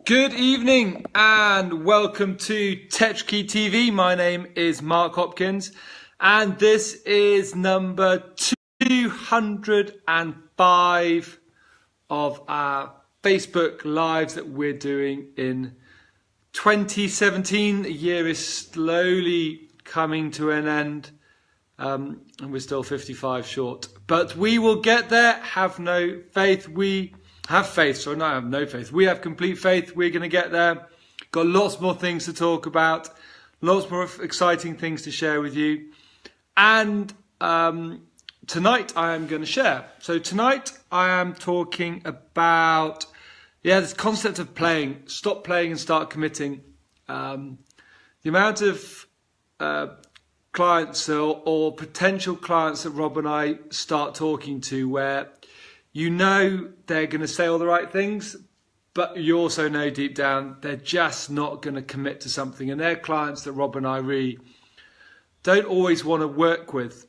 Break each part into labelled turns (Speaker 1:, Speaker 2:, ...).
Speaker 1: Good evening and welcome to Tetrakey TV. My name is Mark Hopkins and this is number 205 of our Facebook Lives that we're doing in 2017. The year is slowly coming to an end and we're still 55 short. But we will get there. Have no faith. We have faith. Sorry, no, I have no faith. We have complete faith. We're going to get there. Got lots more things to talk about. Lots more exciting things to share with you. And tonight I am going to share. So tonight I am talking about, this concept of playing. Stop playing and start committing. The amount of clients or potential clients that Rob and I start talking to where you know they're going to say all the right things, but you also know deep down they're just not going to commit to something. And they're clients that Rob and I really don't always want to work with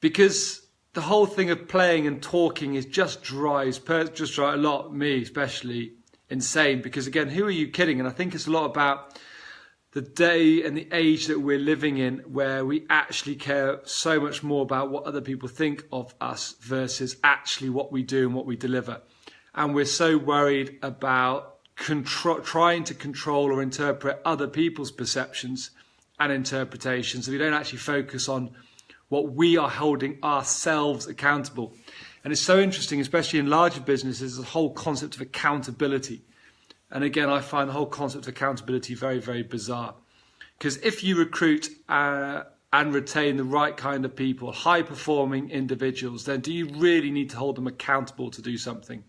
Speaker 1: because the whole thing of playing and talking is just drives a lot, me especially, insane. Because again, who are you kidding? And I think it's a lot about the day and the age that we're living in where we actually care so much more about what other people think of us versus actually what we do and what we deliver. And we're so worried about trying to control or interpret other people's perceptions and interpretations, so we don't actually focus on what we are holding ourselves accountable. And it's so interesting, especially in larger businesses, the whole concept of accountability. And again, I find the whole concept of accountability very, very bizarre. Because if you recruit and retain the right kind of people, high-performing individuals, then do you really need to hold them accountable to do something?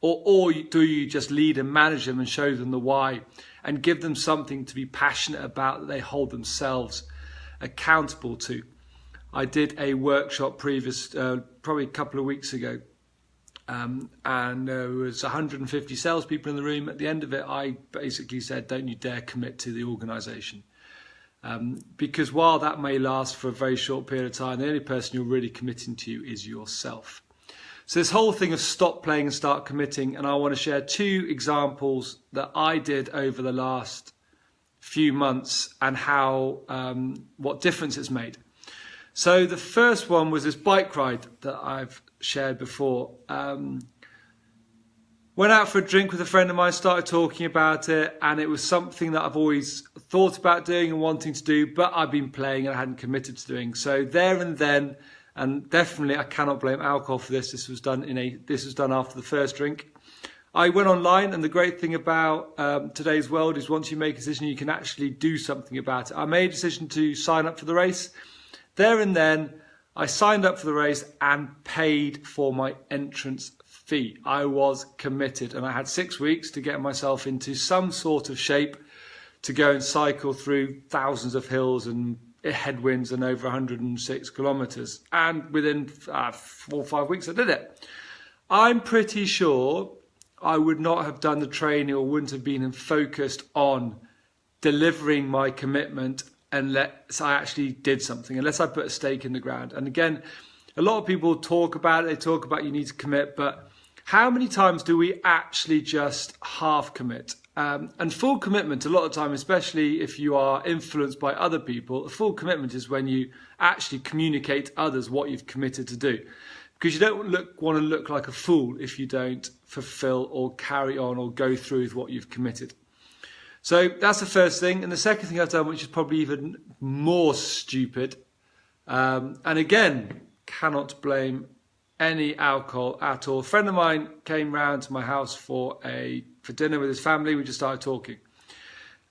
Speaker 1: Or do you just lead and manage them and show them the why and give them something to be passionate about that they hold themselves accountable to? I did a workshop probably a couple of weeks ago. And there was 150 salespeople in the room. At the end of it, I basically said, don't you dare commit to the organisation. Because while that may last for a very short period of time, the only person you're really committing to is yourself. So this whole thing of stop playing and start committing, and I want to share two examples that I did over the last few months and how what difference it's made. So the first one was this bike ride that I've shared before. Went out for a drink with a friend of mine, started talking about it, and it was something that I've always thought about doing and wanting to do, but I've been playing and I hadn't committed to doing. So there and then, and definitely I cannot blame alcohol for this. This was done after the first drink. I went online, and the great thing about today's world is once you make a decision, you can actually do something about it. I made a decision to sign up for the race. There and then, I signed up for the race and paid for my entrance fee. I was committed, and I had 6 weeks to get myself into some sort of shape to go and cycle through thousands of hills and headwinds and over 106 kilometres. And within 4 or 5 weeks, I did it. I'm pretty sure I would not have done the training or wouldn't have been focused on delivering my commitment unless I actually did something, unless I put a stake in the ground. And again, a lot of people talk about it, they talk about you need to commit, but how many times do we actually just half commit? And full commitment, a lot of time, especially if you are influenced by other people, a full commitment is when you actually communicate to others what you've committed to do. Because you don't want to look like a fool if you don't fulfill or carry on or go through with what you've committed. So that's the first thing. And the second thing I've done, which is probably even more stupid, and again, cannot blame any alcohol at all. A friend of mine came round to my house for dinner with his family. We just started talking.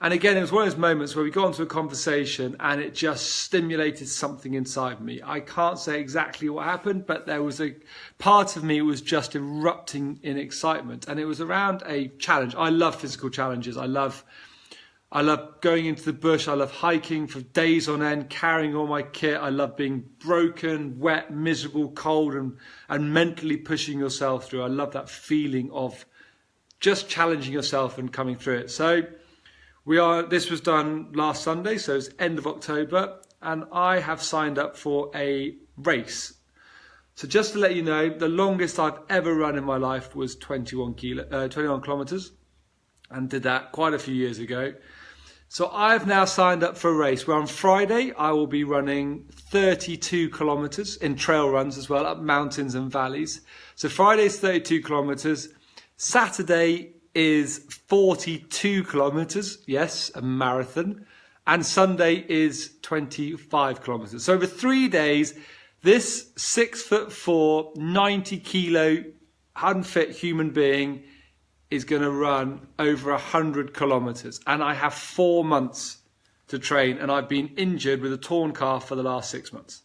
Speaker 1: And again, it was one of those moments where we got into a conversation and it just stimulated something inside me. I can't say exactly what happened, but there was a part of me was just erupting in excitement. And it was around a challenge. I love physical challenges. I love going into the bush. I love hiking for days on end, carrying all my kit. I love being broken, wet, miserable, cold, and mentally pushing yourself through. I love that feeling of just challenging yourself and coming through it. So this was done last Sunday, so it's end of October, and I have signed up for a race. So just to let you know, the longest I've ever run in my life was 21 kilometers. and did that quite a few years ago. So I've now signed up for a race where on Friday I will be running 32 kilometers in trail runs as well, up mountains and valleys. So Friday is 32 kilometers. Saturday is 42 kilometers. Yes, a marathon. And Sunday is 25 kilometers. So over 3 days, this 6'4", 90 kilo unfit human being is going to run over 100 kilometers. And I have 4 months to train, and I've been injured with a torn calf for the last 6 months.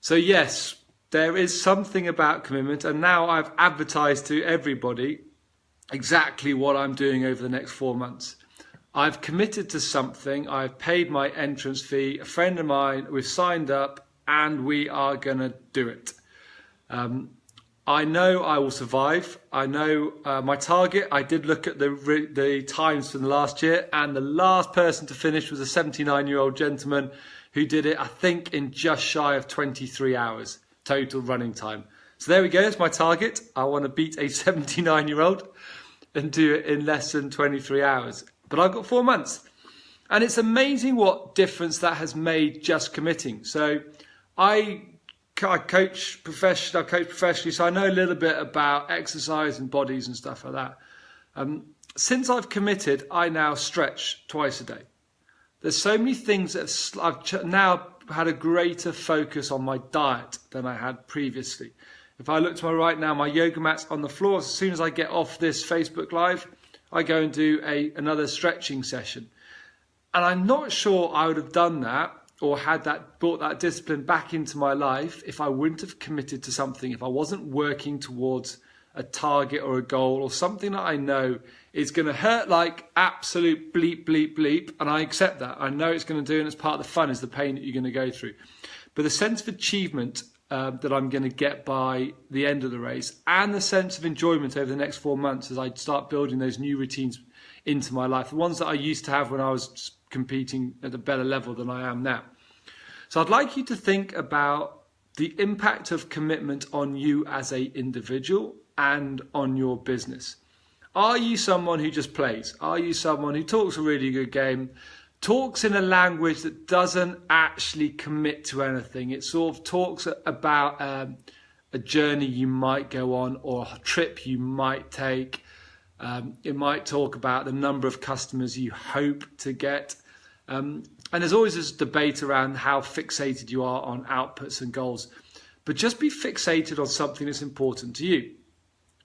Speaker 1: So yes, there is something about commitment, and now I've advertised to everybody exactly what I'm doing over the next 4 months. I've committed to something, I've paid my entrance fee, a friend of mine, we've signed up, and we are going to do it. I know I will survive. I know my target. I did look at the times from the last year, and the last person to finish was a 79-year-old gentleman who did it, I think, in just shy of 23 hours total running time. So there we go. It's my target. I want to beat a 79-year-old and do it in less than 23 hours. But I've got 4 months. And it's amazing what difference that has made just committing. So I coach professionally, so I know a little bit about exercise and bodies and stuff like that. Since I've committed, I now stretch twice a day. There's so many things that I've now had a greater focus on my diet than I had previously. If I look to my right now, my yoga mat's on the floor. As soon as I get off this Facebook Live, I go and do another stretching session. And I'm not sure I would have done that or brought that discipline back into my life if I wouldn't have committed to something, if I wasn't working towards a target or a goal or something that I know is going to hurt like absolute bleep, bleep, bleep. And I accept that. I know it's going to do, and it's part of the fun is the pain that you're going to go through. But the sense of achievement that I'm going to get by the end of the race, and the sense of enjoyment over the next 4 months as I start building those new routines into my life, the ones that I used to have when I was competing at a better level than I am now. So I'd like you to think about the impact of commitment on you as an individual and on your business. Are you someone who just plays? Are you someone who talks a really good game, talks in a language that doesn't actually commit to anything? It sort of talks about a journey you might go on or a trip you might take. It might talk about the number of customers you hope to get. And there's always this debate around how fixated you are on outputs and goals. But just be fixated on something that's important to you.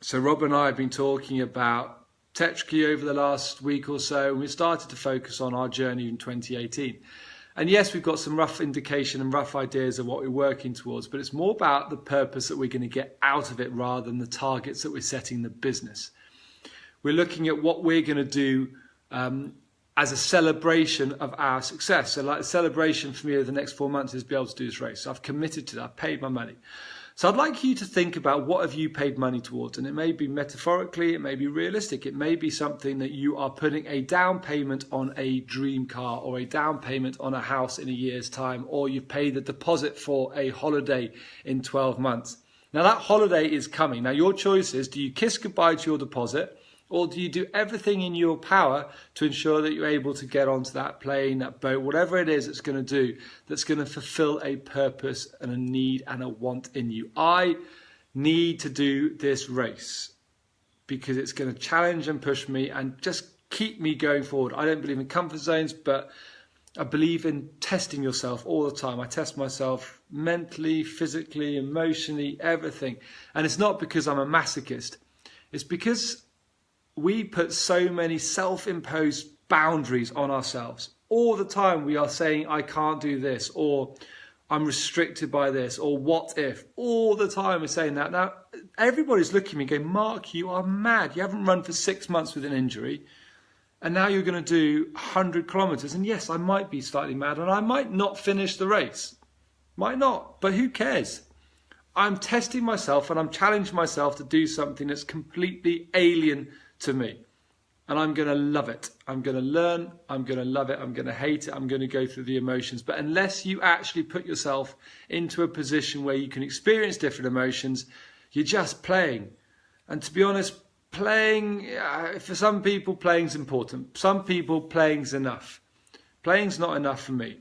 Speaker 1: So Rob and I have been talking about Tetrakey over the last week or so, and we started to focus on our journey in 2018. And yes, we've got some rough indication and rough ideas of what we're working towards, but it's more about the purpose that we're going to get out of it rather than the targets that we're setting the business. We're looking at what we're going to do as a celebration of our success. So like a celebration for me over the next 4 months is be able to do this race. So I've committed to that. I've paid my money. So I'd like you to think about what have you paid money towards. And it may be metaphorically, it may be realistic. It may be something that you are putting a down payment on a dream car or a down payment on a house in a year's time, or you've paid the deposit for a holiday in 12 months. Now that holiday is coming. Now your choice is, do you kiss goodbye to your deposit, or do you do everything in your power to ensure that you're able to get onto that plane, that boat, whatever it is it's going to do, that's going to fulfill a purpose and a need and a want in you? I need to do this race because it's going to challenge and push me and just keep me going forward. I don't believe in comfort zones, but I believe in testing yourself all the time. I test myself mentally, physically, emotionally, everything. And it's not because I'm a masochist. It's because we put so many self-imposed boundaries on ourselves. All the time we are saying, I can't do this, or I'm restricted by this, or what if? All the time we're saying that. Now, everybody's looking at me going, Mark, you are mad. You haven't run for 6 months with an injury, and now you're going to do 100 kilometers. And yes, I might be slightly mad, and I might not finish the race. Might not, but who cares? I'm testing myself, and I'm challenging myself to do something that's completely alien to me, and I'm going to love it. I'm going to learn, I'm going to love it, I'm going to hate it, I'm going to go through the emotions. But unless you actually put yourself into a position where you can experience different emotions, you're just playing. And to be honest, playing, for some people, playing's important. Some people, playing's enough. Playing's not enough for me.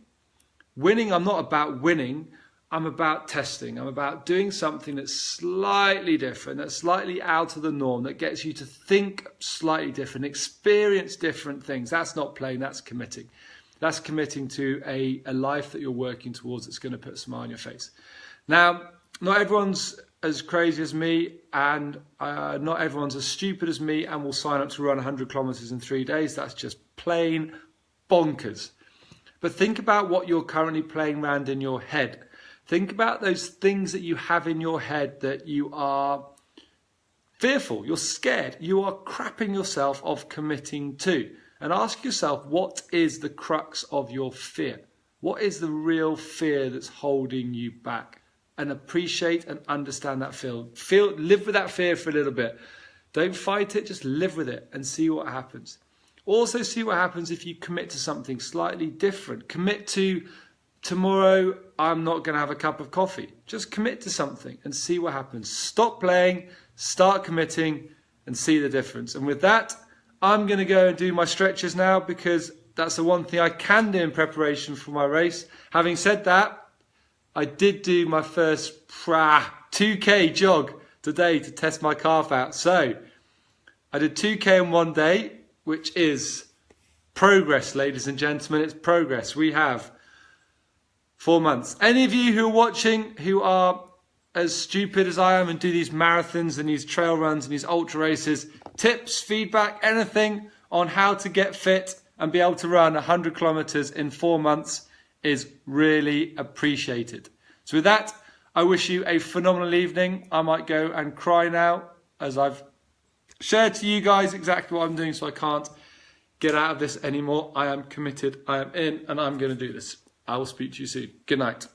Speaker 1: Winning, I'm not about winning. I'm about testing. I'm about doing something that's slightly different, that's slightly out of the norm, that gets you to think slightly different, experience different things. That's not playing, that's committing. That's committing to a life that you're working towards that's going to put a smile on your face. Now, not everyone's as crazy as me, and not everyone's as stupid as me and will sign up to run 100 kilometers in 3 days. That's just plain bonkers. But think about what you're currently playing around in your head. Think about those things that you have in your head that you are fearful, you're scared, you are crapping yourself of committing to. And ask yourself, what is the crux of your fear? What is the real fear that's holding you back? And appreciate and understand that fear. Live with that fear for a little bit. Don't fight it, just live with it and see what happens. Also see what happens if you commit to something slightly different. Commit to, tomorrow I'm not going to have a cup of coffee. Just commit to something and see what happens. Stop playing, start committing, and see the difference. And with that, I'm going to go and do my stretches now, because that's the one thing I can do in preparation for my race. Having said that, I did do my first 2K jog today to test my calf out. So I did 2K in one day, which is progress, ladies and gentlemen. It's progress. We have 4 months. Any of you who are watching who are as stupid as I am and do these marathons and these trail runs and these ultra races, tips, feedback, anything on how to get fit and be able to run 100 kilometers in 4 months is really appreciated. So with that, I wish you a phenomenal evening. I might go and cry now, as I've shared to you guys exactly what I'm doing, so I can't get out of this anymore. I am committed, I am in, and I'm going to do this. I will speak to you soon. Good night.